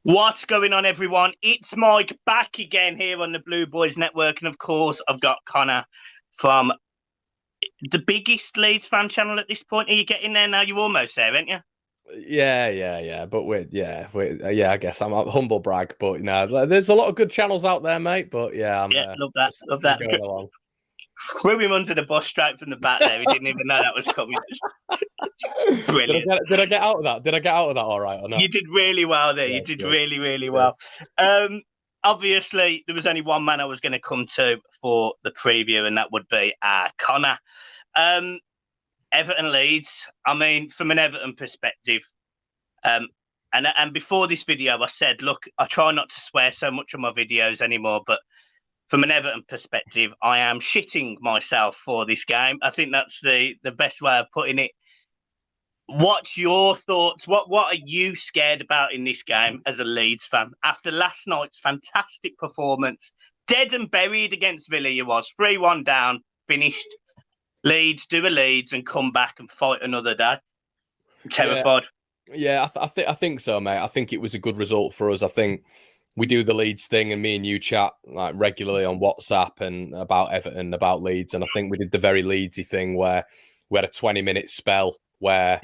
What's going on, everyone? It's Mike back again here on the Blue Boys Network. And of course, I've got Connor from the biggest Leeds fan channel at this point. Are you getting there now? You're almost there, aren't you? Yeah. But I guess I'm a humble brag, but there's a lot of good channels out there, mate. But yeah, Yeah, love that. Love that. going along. Threw him under the bus straight from the back there. He didn't even know that was coming. Brilliant. Did I get out of that? Did I get out of that all right or not? You did really well there. Yeah, You did good. really well. Obviously, there was only one man I was going to come to for the preview, and that would be Connor. Everton Leeds. I mean, from an Everton perspective, and before this video, I said, look, I try not to swear so much on my videos anymore, but from an Everton perspective, I am shitting myself for this game. I think that's the best way of putting it. What's your thoughts? What are you scared about in this game as a Leeds fan? After last night's fantastic performance, dead and buried against Villa, you was 3-1 down, finished. Leeds, do a Leeds and come back and fight another day. I'm terrified. Yeah, I think so, mate. I think it was a good result for us. I think we do the Leeds thing, and me and you chat like regularly on WhatsApp and about Everton, about Leeds, and I think we did the very Leedsy thing where we had a 20-minute spell where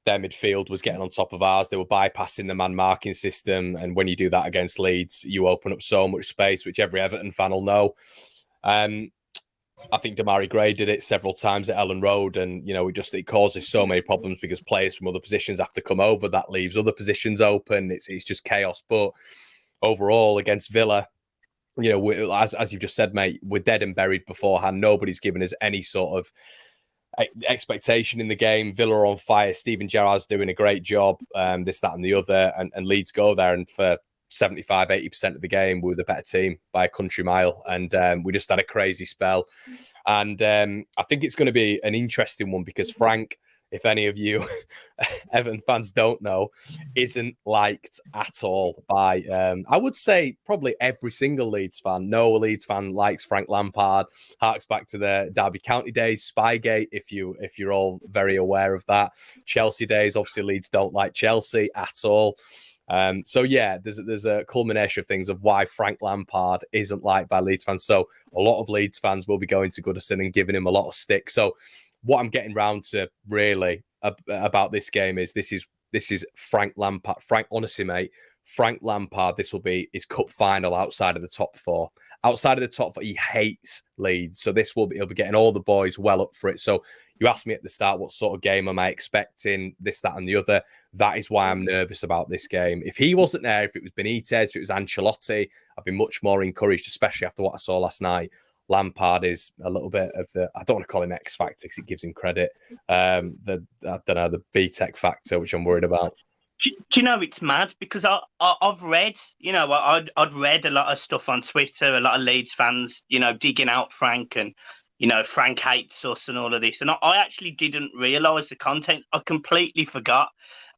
their midfield was getting on top of ours. They were bypassing the man marking system, and when you do that against Leeds, you open up so much space, which every Everton fan will know. I think Damari Gray did it several times at Ellen Road, and it causes so many problems because players from other positions have to come over. That leaves other positions open. It's just chaos. But overall, against Villa, as you've just said, mate, we're dead and buried beforehand. Nobody's given us any sort of expectation in the game. Villa are on fire. Steven Gerrard's doing a great job. This, that, and the other, and Leeds go there, and for 75-80% of the game, we were the better team by a country mile, and we just had a crazy spell. And I think it's going to be an interesting one because Frank, if any of you Everton fans don't know, isn't liked at all by, I would say, probably every single Leeds fan. No Leeds fan likes Frank Lampard. Harks back to the Derby County days, Spygate, if you're all very aware of that. Chelsea days, obviously Leeds don't like Chelsea at all. So yeah, there's a culmination of things of why Frank Lampard isn't liked by Leeds fans. So a lot of Leeds fans will be going to Goodison and giving him a lot of stick. So what I'm getting round to really about this game is this is Frank Lampard. Honestly, mate, Frank Lampard, this will be his cup final outside of the top four. Outside of the top four, he hates Leeds. So he'll be getting all the boys well up for it. So you asked me at the start, what sort of game am I expecting? This, that, and the other. That is why I'm nervous about this game. If he wasn't there, if it was Benitez, if it was Ancelotti, I'd be much more encouraged, especially after what I saw last night. Lampard is a little bit of I don't want to call him X factor because it gives him credit. The B-Tech factor, which I'm worried about. Do you know, it's mad because I've read, I'd read a lot of stuff on Twitter, a lot of Leeds fans, digging out Frank and, Frank hates us and all of this. And I actually didn't realise the content. I completely forgot.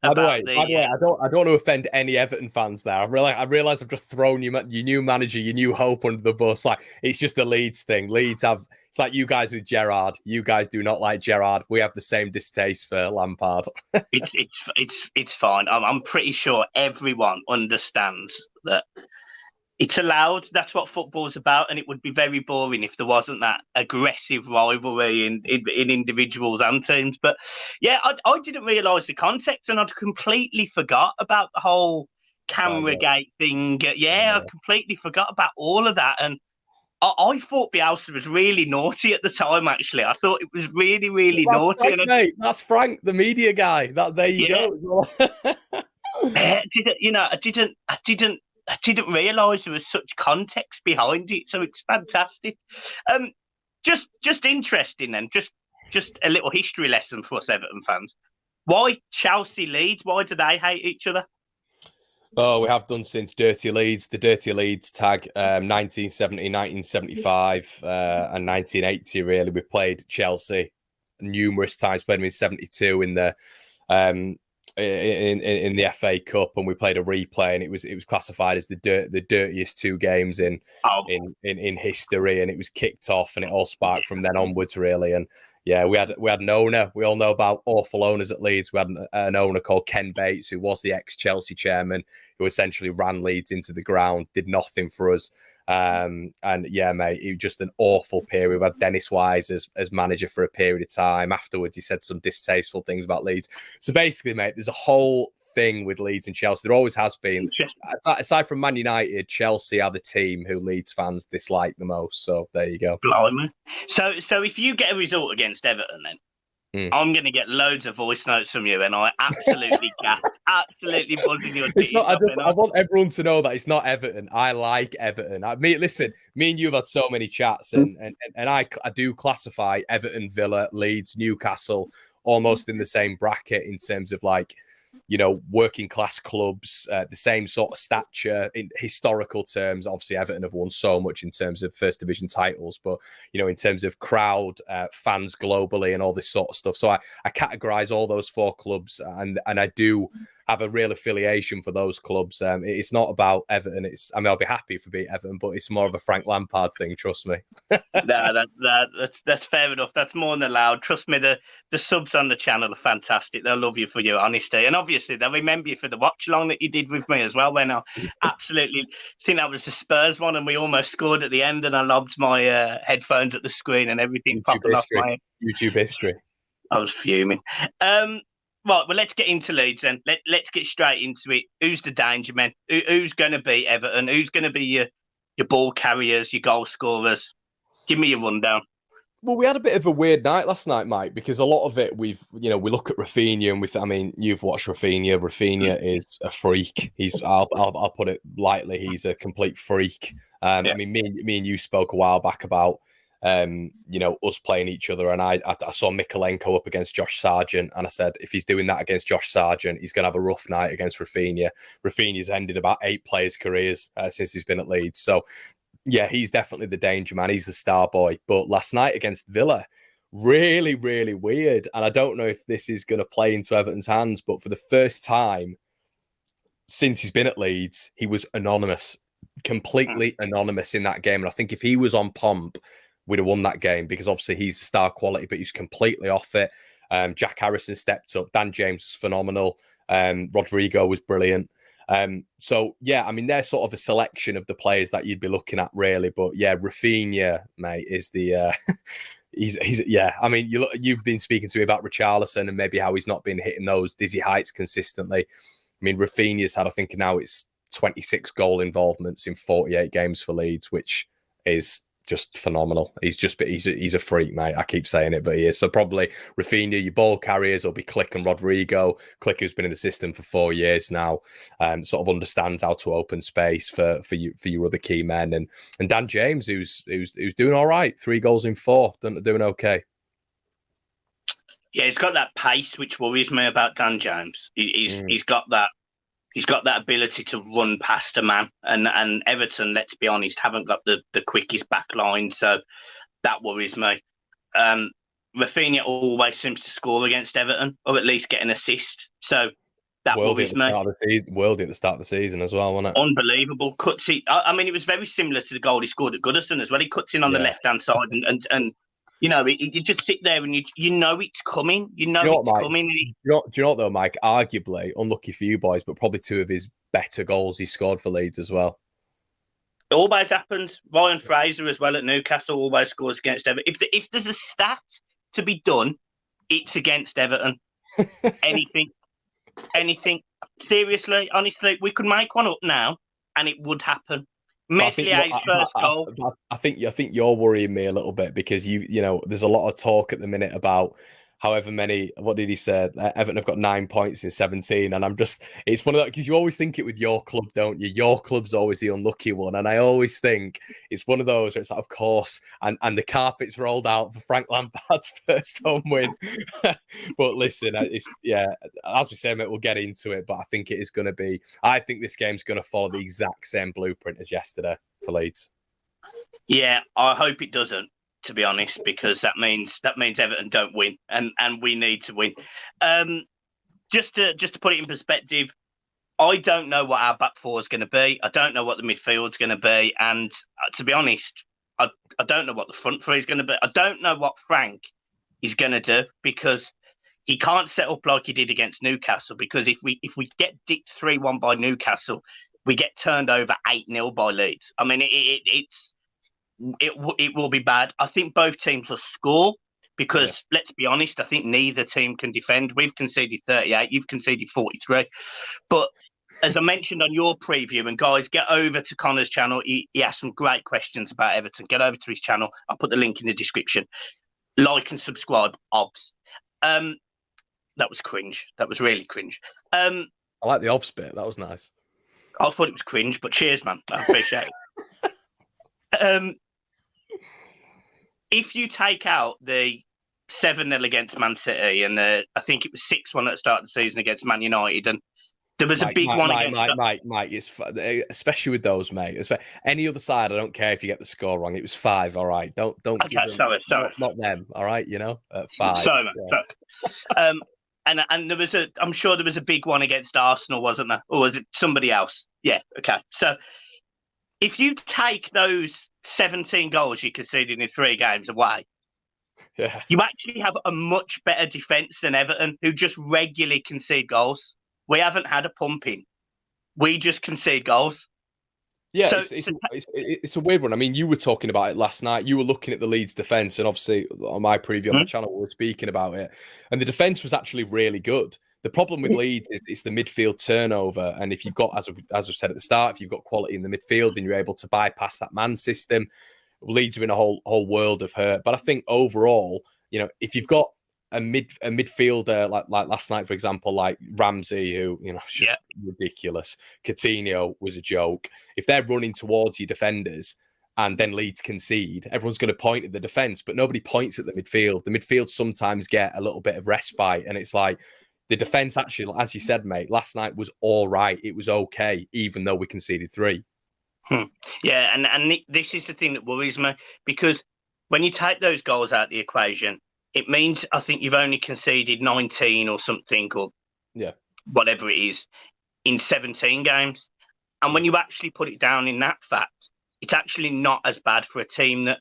By the way, I don't want to offend any Everton fans there. I realise I've just thrown your new manager, your new hope under the bus. Like, it's just a Leeds thing. It's like you guys with Gerrard. You guys do not like Gerrard. We have the same distaste for Lampard. It's fine. I'm pretty sure everyone understands that it's allowed. That's what football's about, and it would be very boring if there wasn't that aggressive rivalry in individuals and teams. But yeah, I didn't realise the context, and I'd completely forgot about the whole Cameragate thing. Yeah, I completely forgot about all of that, and I thought Bielsa was really naughty at the time. Actually, I thought it was really, really naughty. Frank, mate, that's Frank, the media guy. There you go. I didn't realise there was such context behind it, so it's fantastic. Just interesting then, just a little history lesson for us Everton fans. Why Chelsea Leeds? Why do they hate each other? Oh, we have done since Dirty Leeds, the Dirty Leeds tag, 1970, 1975, and 1980, really. We played Chelsea numerous times, played them in 72 in the in the FA Cup, and we played a replay, and it was classified as the dirtiest two games in history, and it was kicked off, and it all sparked from then onwards, really. And yeah, we had an owner. We all know about awful owners at Leeds. We had an owner called Ken Bates, who was the ex-Chelsea chairman, who essentially ran Leeds into the ground, did nothing for us. And yeah, mate, it was just an awful period. We had Dennis Wise as manager for a period of time. Afterwards, he said some distasteful things about Leeds. So basically, mate, there's a whole thing with Leeds and Chelsea. There always has been. Aside from Man United, Chelsea are the team who Leeds fans dislike the most. So there you go. Blimey. So if you get a result against Everton, then I'm going to get loads of voice notes from you, and I absolutely absolutely buzzing your teeth. I want everyone to know that it's not Everton. I like Everton. Listen, me and you have had so many chats, and I do classify Everton, Villa, Leeds, Newcastle almost in the same bracket in terms of like, you know, working class clubs, the same sort of stature in historical terms. Obviously, Everton have won so much in terms of first division titles, but, you know, in terms of crowd, fans globally and all this sort of stuff. So I categorize all those four clubs, and I do have a real affiliation for those clubs. It's not about Everton. I'll be happy if we beat Everton, but it's more of a Frank Lampard thing, trust me. No, that's fair enough. That's more than allowed. Trust me, the subs on the channel are fantastic. They'll love you for your honesty, and obviously they'll remember you for the watch along that you did with me as well. When I absolutely think that was the Spurs one, and we almost scored at the end, and I lobbed my headphones at the screen and everything popping off my YouTube history. I was fuming. Right, well, let's get into Leeds then. Let's get straight into it. Who's the danger man? Who's going to be Everton? Who's going to be your ball carriers, your goal scorers? Give me a rundown. Well, we had a bit of a weird night last night, Mike, because a lot of it we look at Rafinha and you've watched Rafinha. Rafinha is a freak. I'll put it lightly. He's a complete freak. I mean, me and you spoke a while back about us playing each other, and I saw Mikalenko up against Josh Sargent, and I said if he's doing that against Josh Sargent, he's going to have a rough night against Rafinha. Rafinha's ended about 8 players' careers since he's been at Leeds, so yeah, he's definitely the danger man. He's the star boy. But last night against Villa, really, really weird, and I don't know if this is going to play into Everton's hands, but for the first time since he's been at Leeds, he was anonymous, completely anonymous in that game, and I think if he was on pomp, we'd have won that game, because obviously he's the star quality, but he's completely off it. Jack Harrison stepped up. Dan James was phenomenal. Rodrigo was brilliant. So, yeah, I mean, they're sort of a selection of the players that you'd be looking at, really. But, yeah, Rafinha, mate, is the... he's I mean, you've been speaking to me about Richarlison and maybe how he's not been hitting those dizzy heights consistently. I mean, Rafinha's had, I think now it's 26 goal involvements in 48 games for Leeds, which is just phenomenal. He's a freak, mate. I keep saying it, but he is. So probably Rafinha, your ball carriers will be Click and Rodrigo. Click, who's been in the system for 4 years now, sort of understands how to open space for your other key men, and Dan James, who's doing all right. 3 goals in 4, doing okay. Yeah, he's got that pace, which worries me about Dan James. He's got that. He's got that ability to run past a man, and Everton, let's be honest, haven't got the quickest back line, so that worries me. Rafinha always seems to score against Everton, or at least get an assist, so that worries me. Worldie at the start of the season as well, wasn't it? Unbelievable. Cuts it. I mean, it was very similar to the goal he scored at Goodison as well. He cuts in on the left-hand side, and you know, you just sit there and you know it's coming. You know it's coming. Do you know what, though, Mike? Arguably, unlucky for you boys, but probably 2 of his better goals he scored for Leeds as well. It always happens. Ryan Fraser as well at Newcastle always scores against Everton. If there's a stat to be done, it's against Everton. Anything. Seriously, honestly, we could make one up now and it would happen. Messier's first goal. I think you're worrying me a little bit, because you know there's a lot of talk at the minute about however many, what did he say? Everton have got 9 points in 17. And it's one of that, because you always think it with your club, don't you? Your club's always the unlucky one. And I always think it's one of those where it's like, of course, and the carpet's rolled out for Frank Lampard's first home win. But listen, as we say, mate, we'll get into it. But I think I think this game's going to follow the exact same blueprint as yesterday for Leeds. Yeah, I hope it doesn't, to be honest, because that means Everton don't win, and we need to win. Just to put it in perspective, I don't know what our back four is going to be. I don't know what the midfield's going to be, and to be honest, I don't know what the front three is going to be. I don't know what Frank is going to do, because he can't set up like he did against Newcastle, because if we get dicked 3-1 by Newcastle, we get turned over 8-0 by Leeds. I mean, it will be bad. I think both teams will score, because let's be honest, I think neither team can defend. We've conceded 38, you've conceded 43. But as I mentioned on your preview, and guys, get over to Connor's channel. He has some great questions about Everton. Get over to his channel. I'll put the link in the description. Like and subscribe, obs. That was cringe. That was really cringe. I like the obs bit. That was nice. I thought it was cringe, but cheers, man. I appreciate it. If you take out the 7-0 against Man City, and I think it was 6-1 at the start of the season against Man United, and there was a big one against... Mike, it's especially with those, mate. Any other side, I don't care if you get the score wrong. It was 5, all right? Don't okay, give them, sorry. Not them, all right? You know, at 5. Sorry, man. Yeah. And there was I'm sure there was a big one against Arsenal, wasn't there? Or was it somebody else? Yeah, okay. So if you take those 17 goals you conceded in 3 games away, you actually have a much better defence than Everton, who just regularly concede goals. We haven't had a pumping. We just concede goals. Yeah, so, it's a weird one. I mean, you were talking about it last night. You were looking at the Leeds defence, and obviously on my preview on my channel, we were speaking about it. And the defence was actually really good. The problem with Leeds is it's the midfield turnover. And if you've got, as I've said at the start, if you've got quality in the midfield and you're able to bypass that man system, Leeds are in a whole world of hurt. But I think overall, you know, if you've got a midfielder like last night, for example, like Ramsey, who, you know, just ridiculous. Coutinho was a joke. If they're running towards your defenders and then Leeds concede, everyone's going to point at the defence, but nobody points at the midfield. The midfield sometimes get a little bit of respite, and it's like the defence actually, as you said, mate, last night was all right. It was okay, even though we conceded 3. Yeah, and this is the thing that worries me, because when you take those goals out of the equation, it means I think you've only conceded 19 or something, or whatever it is, in 17 games. And when you actually put it down in that fact, it's actually not as bad for a team that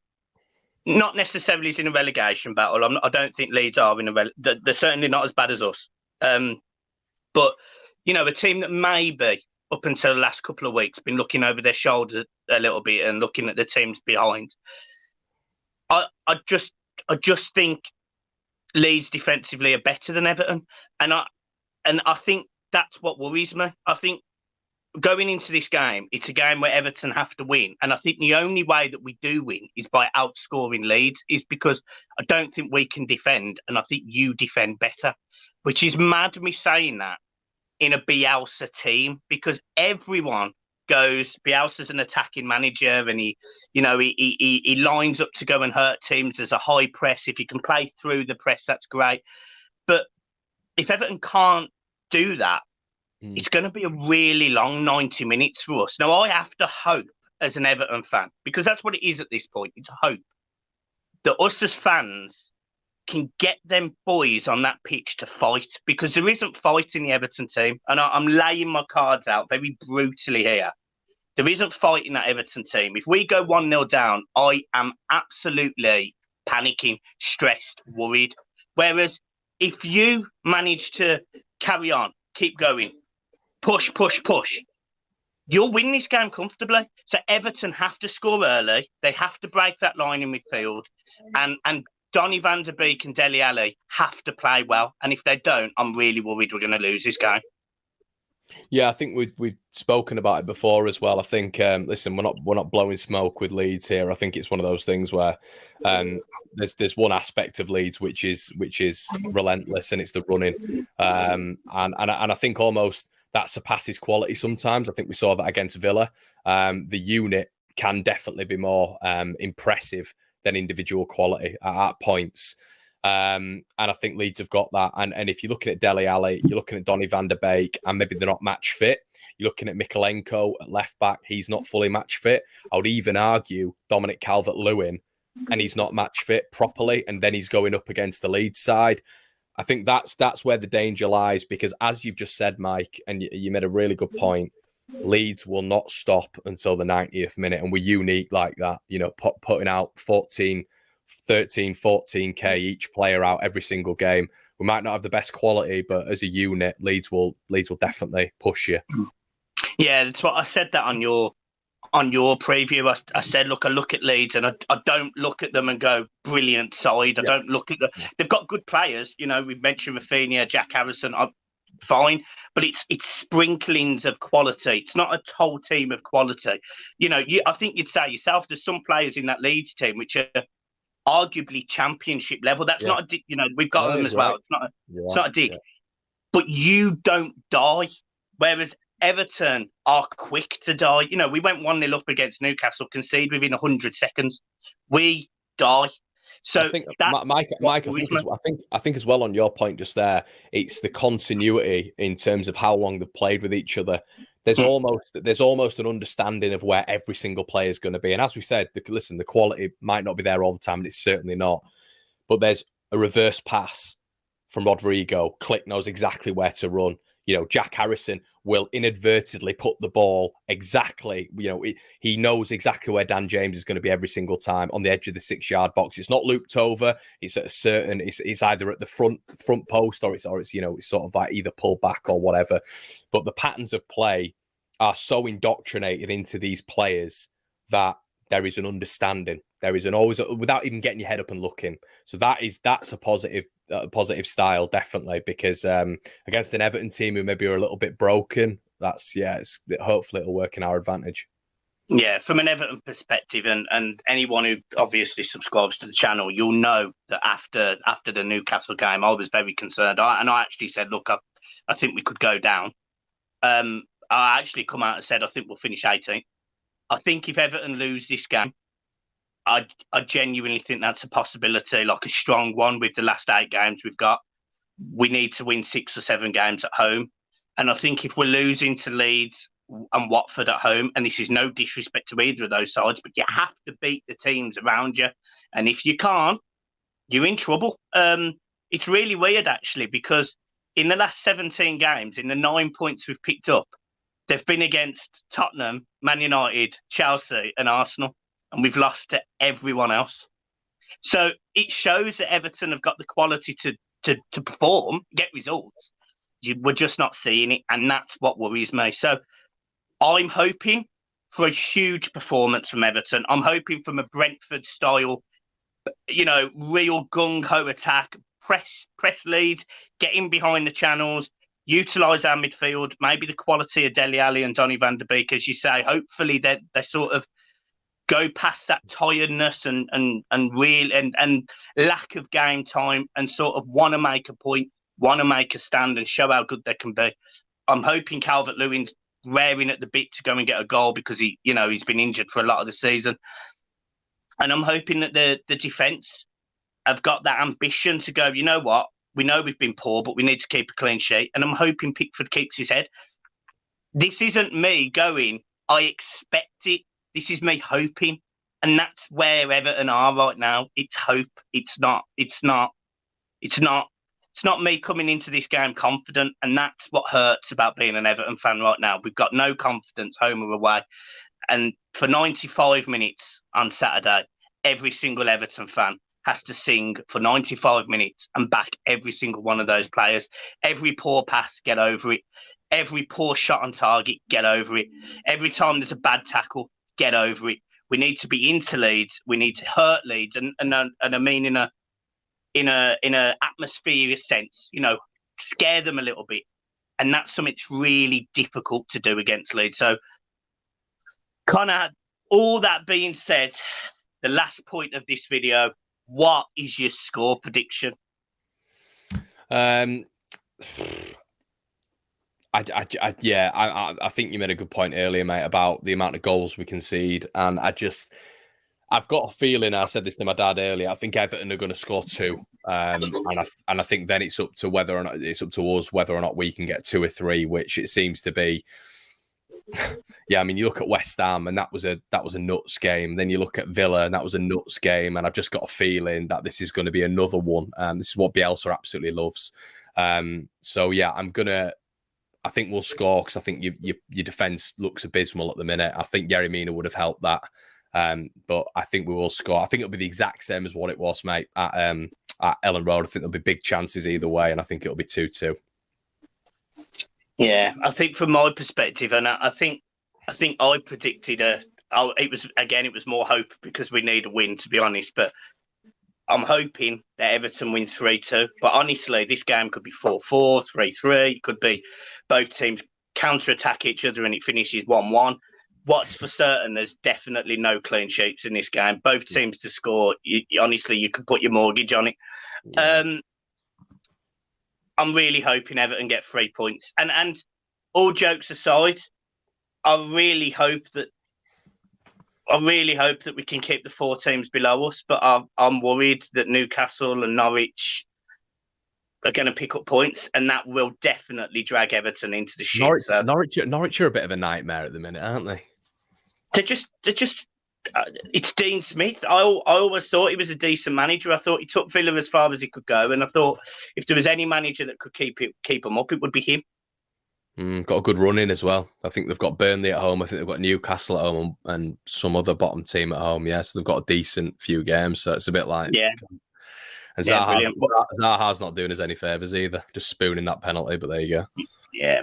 not necessarily is in a relegation battle. I don't think Leeds are in they're certainly not as bad as us. But, you know, a team that maybe up until the last couple of weeks been looking over their shoulders a little bit and looking at the teams behind. I just think Leeds defensively are better than Everton, and I think that's what worries me. I think going into this game, it's a game where Everton have to win, and I think the only way that we do win is by outscoring Leeds, is because I don't think we can defend, and I think you defend better, which is mad me saying that in a Bielsa team, because everyone goes, Bielsa's an attacking manager, and he lines up to go and hurt teams as a high press. If you can play through the press, that's great. But if Everton can't do that, it's going to be a really long 90 minutes for us. Now, I have to hope as an Everton fan, because that's what it is at this point, it's hope, that us as fans can get them boys on that pitch to fight, because there isn't fight in the Everton team. And I'm laying my cards out very brutally here. There isn't fight in that Everton team. If we go 1-0 down, I am absolutely panicking, stressed, worried. Whereas if you manage to carry on, keep going, push, you'll win this game comfortably. So Everton have to score early. They have to break that line in midfield. And Donny van der Beek and Dele Alli have to play well. And if they don't, I'm really worried we're going to lose this game. Yeah, I think we've spoken about it before as well. I think, listen, we're not blowing smoke with Leeds here. I think it's one of those things where there's one aspect of Leeds which is relentless, and it's the running. And I think almost that surpasses quality sometimes. I think we saw that against Villa. The unit can definitely be more impressive than individual quality at points. And I think Leeds have got that. And if you're looking at Dele Alli, you're looking at Donny van der Beek, and maybe they're not match fit. You're looking at Mikalenko at left back. He's not fully match fit. I would even argue Dominic Calvert-Lewin, and he's not match fit properly. And then he's going up against the Leeds side. I think that's where the danger lies, because as you've just said, Mike, and you made a really good point, Leeds will not stop until the 90th minute. And we're unique like that, you know, putting out 14 13, 14k each player out every single game. We might not have the best quality, but as a unit, Leeds will definitely push you. Yeah, that's what I said that on your preview. I said, look, I look at Leeds and I don't look at them and go, brilliant side. I don't look at them. They've got good players. You know, we've mentioned Rafinha, Jack Harrison, fine, but it's sprinklings of quality. It's not a whole team of quality. You know, I think you'd say yourself, there's some players in that Leeds team which are arguably championship level. That's not a dig. You know, we've got them as well. It's not a dig. But you don't die. Whereas Everton are quick to die. You know, we went 1-0 up against Newcastle, concede within 100 seconds. We die. So I think, Mike, I think as well on your point just there, it's the continuity in terms of how long they've played with each other. There's almost an understanding of where every single player is going to be. And as we said, the quality might not be there all the time, and it's certainly not. But there's a reverse pass from Rodrigo. Click knows exactly where to run. You know, Jack Harrison will inadvertently put the ball exactly, you know, he knows exactly where Dan James is going to be every single time on the edge of the 6-yard box. It's not looped over. It's at a certain, it's either at the front post or it's, you know, it's sort of like either pulled back or whatever. But the patterns of play are so indoctrinated into these players that there is an understanding. There is without even getting your head up and looking. So that's a positive style, definitely, because against an Everton team who maybe are a little bit broken, hopefully it'll work in our advantage. Yeah, from an Everton perspective, and anyone who obviously subscribes to the channel, you'll know that after the Newcastle game, I was very concerned. I actually said, look, I think we could go down. I actually come out and said, I think we'll finish 18th. I think if Everton lose this game, I genuinely think that's a possibility, like a strong one with the last 8 games we've got. We need to win 6 or 7 games at home. And I think if we're losing to Leeds and Watford at home, and this is no disrespect to either of those sides, but you have to beat the teams around you. And if you can't, you're in trouble. It's really weird, actually, because in the last 17 games, in the 9 points we've picked up, they've been against Tottenham, Man United, Chelsea and Arsenal, and we've lost to everyone else. So it shows that Everton have got the quality to perform, get results. We're just not seeing it, and that's what worries me. So I'm hoping for a huge performance from Everton. I'm hoping from a Brentford style, you know, real gung-ho attack, press Leeds, get in behind the channels, utilise our midfield, maybe the quality of Dele Alli and Donny van der Beek, as you say. Hopefully they sort of go past that tiredness and lack of game time and sort of want to make a point, want to make a stand and show how good they can be. I'm hoping Calvert-Lewin's raring at the bit to go and get a goal because he's been injured for a lot of the season. And I'm hoping that the defence have got that ambition to go, you know what, we know we've been poor, but we need to keep a clean sheet. And I'm hoping Pickford keeps his head. This isn't me going, I expect it. This is me hoping. And that's where Everton are right now. It's hope. It's not me coming into this game confident. And that's what hurts about being an Everton fan right now. We've got no confidence, home or away. And for 95 minutes on Saturday, every single Everton fan has to sing for 95 minutes and back every single one of those players. Every poor pass, get over it. Every poor shot on target, get over it. Every time there's a bad tackle, get over it. We need to be into Leeds. We need to hurt Leeds, and I mean in a atmospheric sense. You know, scare them a little bit, and that's something that's really difficult to do against Leeds. So, kind of all that being said, the last point of this video: what is your score prediction? I think you made a good point earlier, mate, about the amount of goals we concede, and I've got a feeling. I said this to my dad earlier. I think Everton are going to score 2, and I think then it's up to us whether or not we can get 2 or 3, which it seems to be. Yeah, I mean, you look at West Ham, and that was a nuts game. Then you look at Villa, and that was a nuts game. And I've just got a feeling that this is going to be another one. This is what Bielsa absolutely loves. So yeah, I think we'll score because I think your defence looks abysmal at the minute. I think Yerry Mina would have helped that. But I think we will score. I think it'll be the exact same as what it was, mate, at Ellen Road. I think there'll be big chances either way, and I think it'll be 2-2. Yeah, I think from my perspective, and I think I predicted it was more hope because we need a win, to be honest. But I'm hoping that Everton win 3-2. But honestly, this game could be 4-4, 3-3. It could be both teams counter-attack each other and it finishes 1-1. What's for certain, there's definitely no clean sheets in this game. Both teams to score, honestly, you can put your mortgage on it. Yeah. I'm really hoping Everton get 3 points. And all jokes aside, I really hope that we can keep the 4 teams below us. But I'm worried that Newcastle and Norwich are going to pick up points, and that will definitely drag Everton into the shit. Norwich are a bit of a nightmare at the minute, aren't they? They're just. It's Dean Smith. I always thought he was a decent manager. I thought he took Villa as far as he could go, and I thought if there was any manager that could keep him up, it would be him. Got a good run in as well. I think they've got Burnley at home. I think they've got Newcastle at home and some other bottom team at home. Yeah, so they've got a decent few games. So it's a bit like And Zaha's not doing us any favours either, just spooning that penalty. But there you go. Yeah.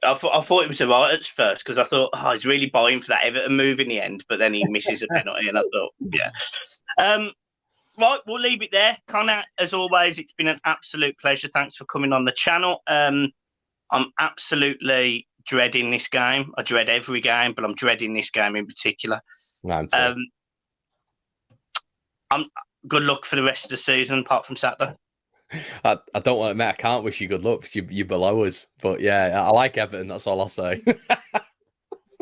I thought it was alright at first because I thought, he's really buying for that Everton move in the end, but then he misses a penalty, and I thought, right, we'll leave it there. Connor, as always, it's been an absolute pleasure. Thanks for coming on the channel. I'm absolutely dreading this game. I dread every game, but I'm dreading this game in particular. Good luck for the rest of the season, apart from Saturday. I don't want to admit I can't wish you good luck because you're below us. But yeah, I like Everton. That's all I'll say.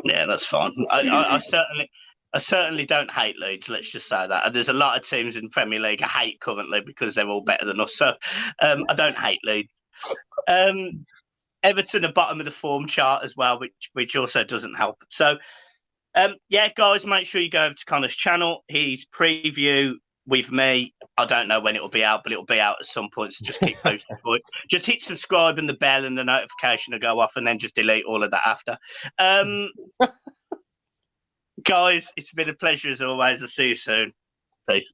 Yeah, that's fine. I certainly don't hate Leeds. Let's just say that. And there's a lot of teams in Premier League I hate currently because they're all better than us. So I don't hate Leeds. Everton are bottom of the form chart as well, which also doesn't help. So guys, make sure you go over to Connor's channel. His preview with me, I don't know when it will be out, but it will be out at some point. So just keep posting for it. Just hit subscribe and the bell, and the notification will go off, and then just delete all of that after. Guys, it's been a pleasure as always. I'll see you soon. Peace.